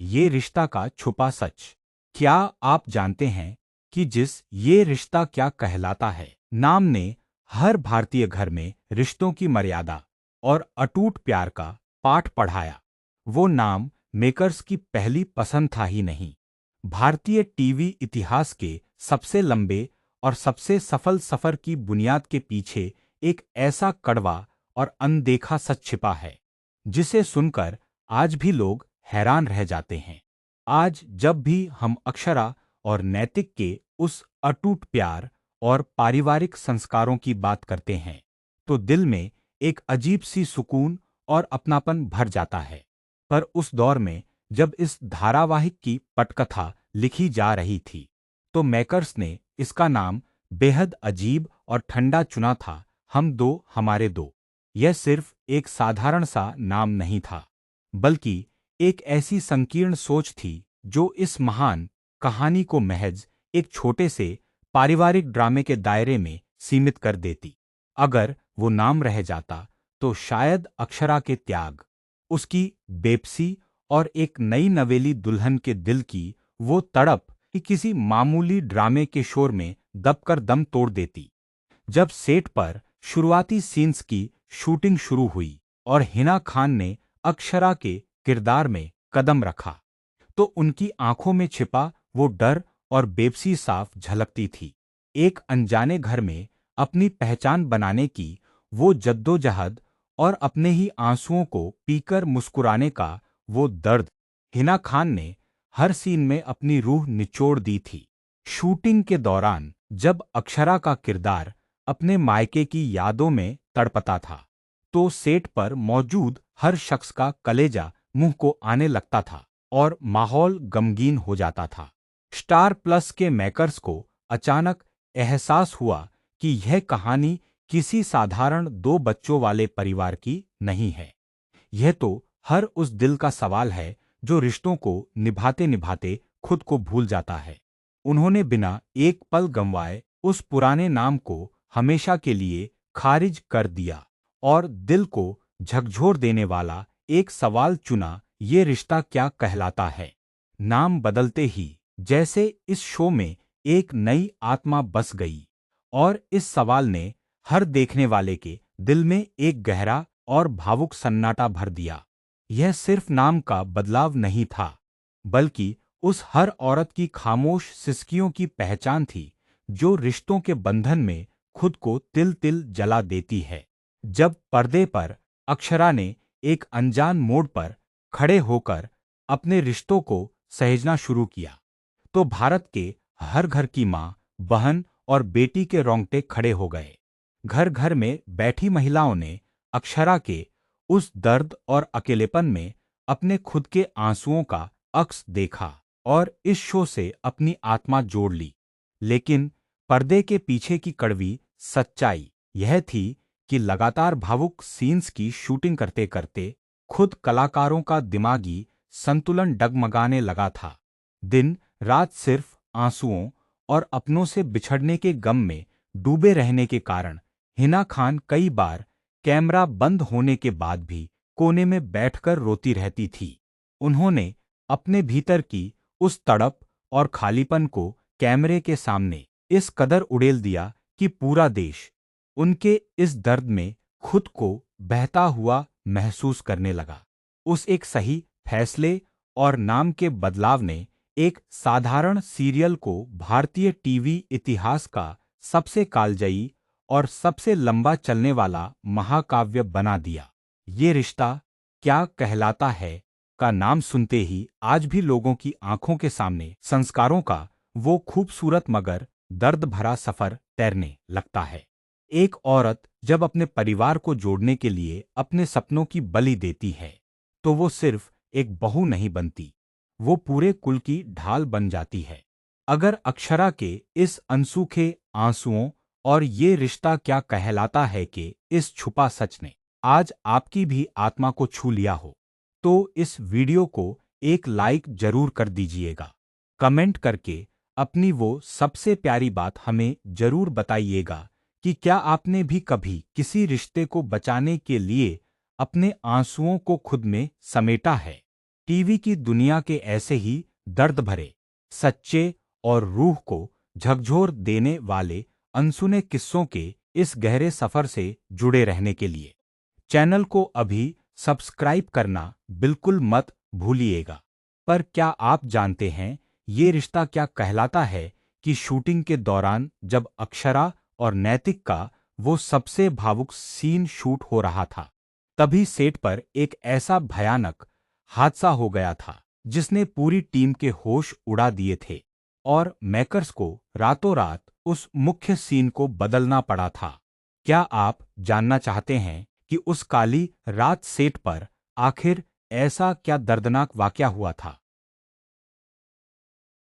ये रिश्ता का छुपा सच। क्या आप जानते हैं कि ये रिश्ता क्या कहलाता है? नाम ने हर भारतीय घर में रिश्तों की मर्यादा और अटूट प्यार का पाठ पढ़ाया। वो नाम मेकर्स की पहली पसंद था ही नहीं, भारतीय टीवी इतिहास के सबसे लंबे और सबसे सफल सफर की बुनियाद के पीछे एक ऐसा कड़वा और अनदेखा सच छिपा है, जिसे सुनकर आज भी लोग हैरान रह जाते हैं। आज जब भी हम अक्षरा और नैतिक के उस अटूट प्यार और पारिवारिक संस्कारों की बात करते हैं, तो दिल में एक अजीब सी सुकून और अपनापन भर जाता है। पर उस दौर में जब इस धारावाहिक की पटकथा लिखी जा रही थी, तो मेकर्स ने इसका नाम बेहद अजीब और ठंडा चुना था, हम दो हमारे दो। यह सिर्फ एक साधारण सा नाम नहीं था, बल्कि एक ऐसी संकीर्ण सोच थी जो इस महान कहानी को महज एक छोटे से पारिवारिक ड्रामे के दायरे में सीमित कर देती। अगर वो नाम रह जाता, तो शायद अक्षरा के त्याग, उसकी बेबसी और एक नई नवेली दुल्हन के दिल की वो तड़प कि किसी मामूली ड्रामे के शोर में दबकर दम तोड़ देती। जब सेट पर शुरुआती सीन्स की शूटिंग शुरू हुई और हिना खान ने अक्षरा के किरदार में कदम रखा, तो उनकी आंखों में छिपा वो डर और बेबसी साफ झलकती थी। एक अनजाने घर में अपनी पहचान बनाने की वो जद्दोजहद और अपने ही आंसुओं को पीकर मुस्कुराने का वो दर्द, हिना खान ने हर सीन में अपनी रूह निचोड़ दी थी। शूटिंग के दौरान जब अक्षरा का किरदार अपने मायके की यादों में तड़पता था, तो सेट पर मौजूद हर शख्स का कलेजा मुंह को आने लगता था और माहौल गमगीन हो जाता था। स्टार प्लस के मेकर्स को अचानक एहसास हुआ कि यह कहानी किसी साधारण दो बच्चों वाले परिवार की नहीं है। यह तो हर उस दिल का सवाल है जो रिश्तों को निभाते निभाते खुद को भूल जाता है। उन्होंने बिना एक पल गंवाए उस पुराने नाम को हमेशा के लिए खारिज कर दिया और दिल को झकझोर देने वाला एक सवाल चुना, ये रिश्ता क्या कहलाता है। नाम बदलते ही जैसे इस शो में एक नई आत्मा बस गई और इस सवाल ने हर देखने वाले के दिल में एक गहरा और भावुक सन्नाटा भर दिया। यह सिर्फ नाम का बदलाव नहीं था, बल्कि उस हर औरत की खामोश सिसकियों की पहचान थी जो रिश्तों के बंधन में खुद को तिल तिल जला देती है। जब पर्दे पर अक्षरा ने एक अनजान मोड़ पर खड़े होकर अपने रिश्तों को सहेजना शुरू किया, तो भारत के हर घर की माँ, बहन और बेटी के रोंगटे खड़े हो गए। घर घर में बैठी महिलाओं ने अक्षरा के उस दर्द और अकेलेपन में अपने खुद के आंसुओं का अक्स देखा और इस शो से अपनी आत्मा जोड़ ली। लेकिन पर्दे के पीछे की कड़वी सच्चाई यह थी कि लगातार भावुक सीन्स की शूटिंग करते करते खुद कलाकारों का दिमागी संतुलन डगमगाने लगा था। दिन रात सिर्फ आंसुओं और अपनों से बिछड़ने के गम में डूबे रहने के कारण हिना खान कई बार कैमरा बंद होने के बाद भी कोने में बैठकर रोती रहती थी। उन्होंने अपने भीतर की उस तड़प और खालीपन को कैमरे के सामने इस कदर उड़ेल दिया कि पूरा देश उनके इस दर्द में खुद को बहता हुआ महसूस करने लगा। उस एक सही फैसले और नाम के बदलाव ने एक साधारण सीरियल को भारतीय टीवी इतिहास का सबसे कालजयी और सबसे लंबा चलने वाला महाकाव्य बना दिया। ये रिश्ता क्या कहलाता है का नाम सुनते ही आज भी लोगों की आंखों के सामने संस्कारों का वो खूबसूरत मगर दर्द भरा सफर तैरने लगता है। एक औरत जब अपने परिवार को जोड़ने के लिए अपने सपनों की बलि देती है, तो वो सिर्फ एक बहू नहीं बनती, वो पूरे कुल की ढाल बन जाती है। अगर अक्षरा के इस अनसूखे आंसुओं और ये रिश्ता क्या कहलाता है कि इस छुपा सच ने आज आपकी भी आत्मा को छू लिया हो, तो इस वीडियो को एक लाइक जरूर कर दीजिएगा। कमेंट करके अपनी वो सबसे प्यारी बात हमें जरूर बताइएगा कि क्या आपने भी कभी किसी रिश्ते को बचाने के लिए अपने आंसुओं को खुद में समेटा है। टीवी की दुनिया के ऐसे ही दर्द भरे, सच्चे और रूह को झकझोर देने वाले अनसुने किस्सों के इस गहरे सफर से जुड़े रहने के लिए चैनल को अभी सब्सक्राइब करना बिल्कुल मत भूलिएगा। पर क्या आप जानते हैं ये रिश्ता क्या कहलाता है कि शूटिंग के दौरान जब अक्षरा और नैतिक का वो सबसे भावुक सीन शूट हो रहा था, तभी सेट पर एक ऐसा भयानक हादसा हो गया था जिसने पूरी टीम के होश उड़ा दिए थे और मेकर्स को रातों रात उस मुख्य सीन को बदलना पड़ा था। क्या आप जानना चाहते हैं कि उस काली रात सेट पर आखिर ऐसा क्या दर्दनाक वाकया हुआ था?